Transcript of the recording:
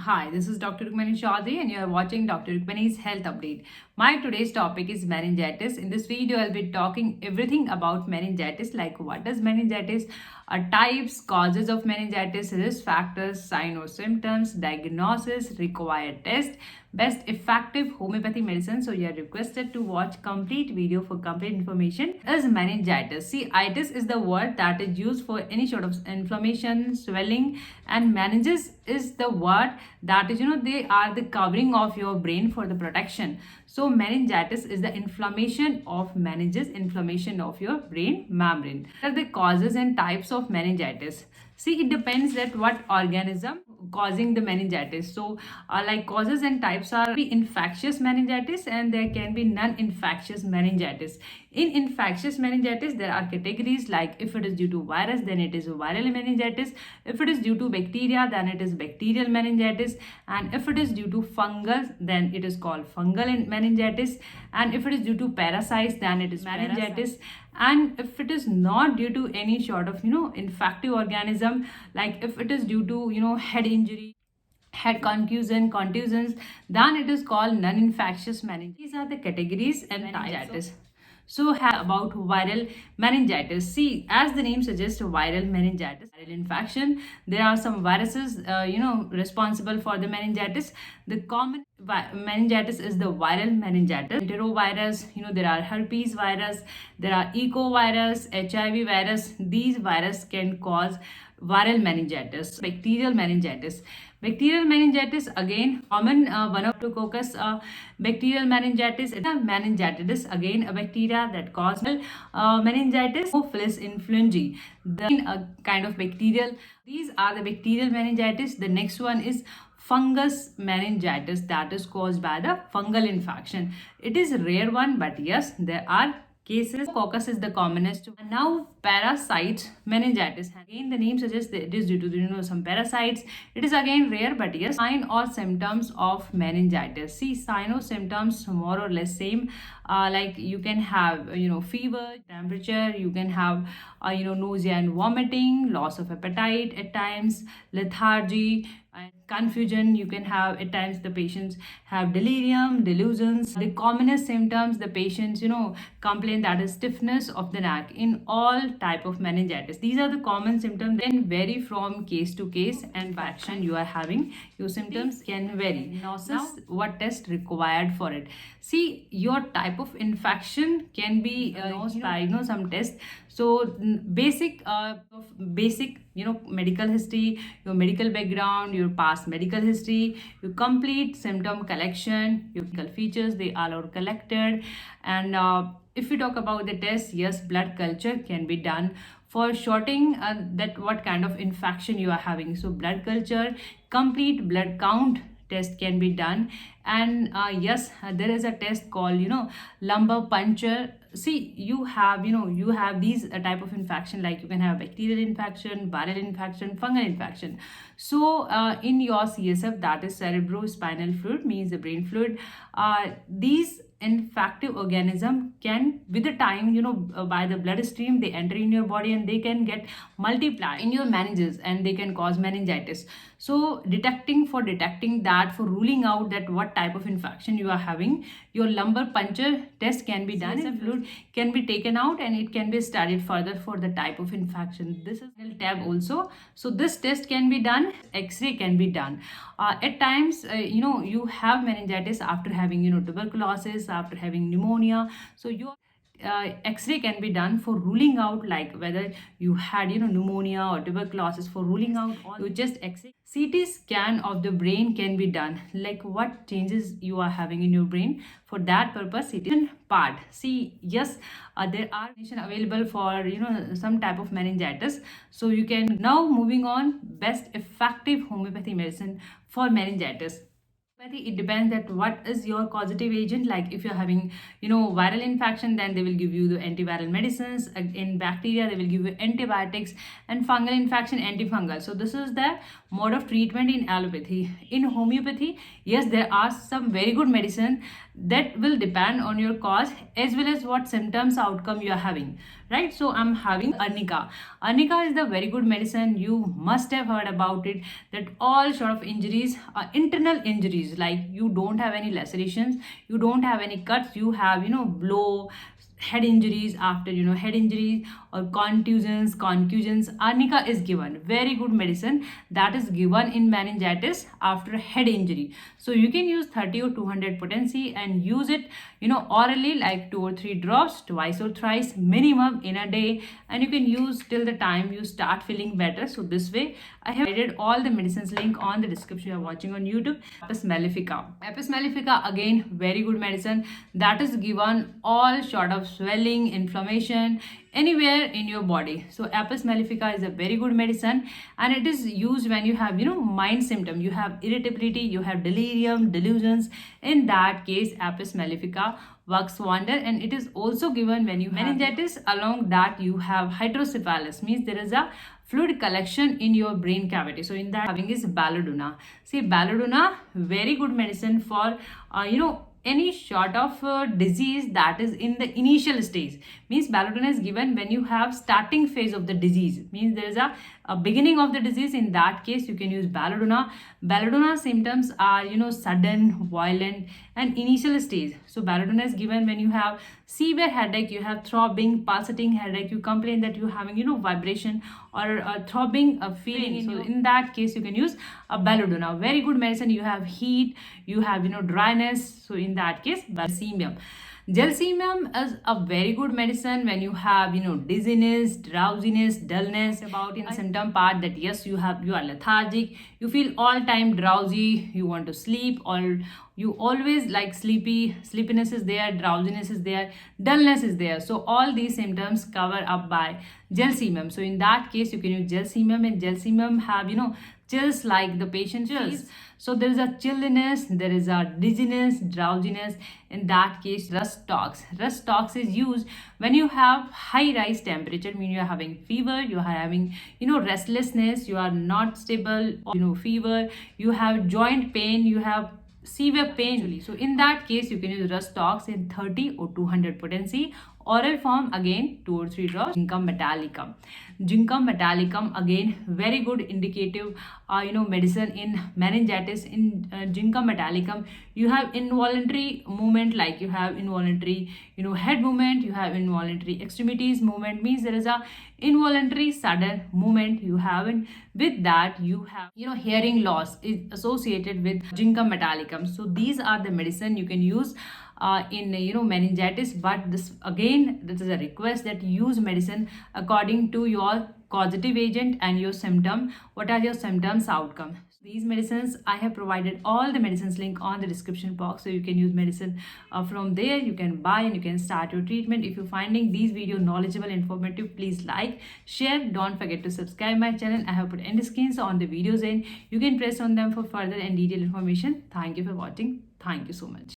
Hi, this is Dr. Rukmani Chaudhary and you are watching Dr. Rukmani's Health Update. My today's topic is meningitis. In this video, I'll be talking everything about meningitis, like what is meningitis, types, causes of meningitis, risk factors, sign or symptoms, diagnosis, required test, best effective homeopathy medicine. So you are requested to watch complete video for complete information. Is meningitis. See, itis is the word that is used for any sort of inflammation, swelling, and meninges is the word that is, they are the covering of your brain for the protection. So meningitis is the inflammation of meninges, inflammation of your brain membrane. What are the causes and types of meningitis? See, it depends that what organism causing the meningitis. So like causes and types are infectious meningitis and there can be non-infectious meningitis. In infectious meningitis, there are categories like if it is due to virus, then it is viral meningitis. If it is due to bacteria, then it is bacterial meningitis. And if it is due to fungus, then it is called fungal meningitis. And if it is due to parasites, then it is meningitis. And if it is not due to any sort of infective organism, like if it is due to head injury, head contusions, then it is called non-infectious meningitis. These are the categories and meningitis. So about viral meningitis. See, as the name suggests, viral meningitis, viral infection. There are some viruses, responsible for the meningitis. The common meningitis is the viral meningitis. Enterovirus, there are herpes virus, there are ecovirus, HIV virus. These viruses can cause viral meningitis. Bacterial meningitis. Bacterial meningitis, again common, one of Staphylococcus bacterial meningitis. Meningitis, again a bacteria that causes meningitis. Haemophilus influenzae, the kind of bacterial. These are the bacterial meningitis. The next one is fungus meningitis, that is caused by the fungal infection. It is a rare one, but yes, there are cases. Coccus is the commonest. And now parasite meningitis. Again, the name suggests that it is due to some parasites. It is again rare, but yes, sign or symptoms of meningitis. See, sign or symptoms more or less same. Like you can have fever, temperature. You can have nausea and vomiting, loss of appetite at times, lethargy and confusion. You can have at times the patients have delirium, delusions. The commonest symptoms the patients complain that is stiffness of the neck in all type of meningitis. These are the common symptoms, then vary from case to case and action you are having. Your symptoms can vary. Now, what test required for it? See, your type of infection can be diagnosed by some tests. So basic medical history, your medical background, your past medical history, your complete symptom collection, your physical features, they all are collected. And if we talk about the test, yes, blood culture can be done for shorting that what kind of infection you are having. So blood culture, complete blood count test can be done. And yes, there is a test called lumbar puncture. See, you have these type of infection, like you can have bacterial infection, viral infection, fungal infection. So in your CSF, that is cerebrospinal fluid, means the brain fluid, these infective organism can with the time by the bloodstream they enter in your body and they can get multiply in your meninges and they can cause meningitis. So detecting that, for ruling out that what type of infection you are having, your lumbar puncture test can be done and fluid can be taken out and it can be studied further for the type of infection. This is tab also. So this test can be done, x-ray can be done. At times you have meningitis after having tuberculosis, after having pneumonia. So your x-ray can be done for ruling out like whether you had pneumonia or tuberculosis, for ruling out all you just x-ray. CT scan of the brain can be done, like what changes you are having in your brain. For that purpose, CT part. See, yes, there are information available for some type of meningitis. So you can now moving on, best effective homeopathy medicine for meningitis. It depends that what is your causative agent. Like if you're having, viral infection, then they will give you the antiviral medicines. In bacteria, they will give you antibiotics, and fungal infection, antifungal. So this is the mode of treatment in allopathy. In homeopathy, yes, there are some very good medicine that will depend on your cause as well as what symptoms outcome you are having, right? So I'm having arnica is the very good medicine. You must have heard about it, that all sort of injuries are internal injuries, like you don't have any lacerations, you don't have any cuts, you have blow, head injuries, after head injuries or contusions, arnica is given, very good medicine that is given in meningitis after head injury. So you can use 30 or 200 potency and use it orally, like 2 or 3 drops twice or thrice minimum in a day, and you can use till the time you start feeling better. So this way I have added all the medicines link on the description you are watching on YouTube. Apis mellifica, again very good medicine that is given all sort of swelling, inflammation anywhere in your body. So Apis mellifica is a very good medicine, and it is used when you have mind symptom, you have irritability, you have delirium, delusions. In that case, Apis mellifica works wonder. And it is also given when you have meningitis. Along that, you have hydrocephalus, means there is a fluid collection in your brain cavity. So in that, having is Belladonna. See, Belladonna, very good medicine for any sort of disease that is in the initial stage. Means Belladonna is given when you have starting phase of the disease, means there is a beginning of the disease. In that case, you can use Belladonna. Belladonna symptoms are sudden, violent, and initial stage. So Belladonna is given when you have severe headache, you have throbbing, pulsating headache, you complain that you're having vibration or throbbing feeling. So in that case, you can use a Belladonna, very good medicine. You have heat, you have dryness. So in that case, Gelsemium. Gelsemium is a very good medicine when you have dizziness, drowsiness, dullness. About in the symptom part, that yes, you are lethargic, you feel all time drowsy, you want to sleep, or you always like sleepiness is there, drowsiness is there, dullness is there. So all these symptoms cover up by Gelsemium. So in that case, you can use Gelsemium, and Gelsemium have chills, like the patient chills. So there is a chilliness, there is a dizziness, drowsiness. In that case, Rhus tox. Rhus tox is used when you have high rise temperature, mean you are having fever, you are having restlessness, you are not stable, fever, you have joint pain, you have severe pain. So in that case, you can use Rhus tox in 30 or 200 potency. Oral form, again 2 or 3 drops. Ginkgo metallicum. Ginkgo metallicum, again very good indicative medicine in meningitis. In Ginkgo metallicum, you have involuntary movement, like you have involuntary head movement, you have involuntary extremities movement, means there is a involuntary sudden movement you have. And with that, you have hearing loss is associated with Ginkgo metallicum. So these are the medicine you can use in meningitis. But this is a request that you use medicine according to your causative agent and your symptom. What are your symptoms outcome? These medicines, I have provided all the medicines link on the description box, so you can use medicine from there. You can buy and you can start your treatment. If you're finding these video knowledgeable, informative, please like, share. Don't forget to subscribe my channel. I have put end screens on the videos and you can press on them for further and detailed information. Thank you for watching. Thank you so much.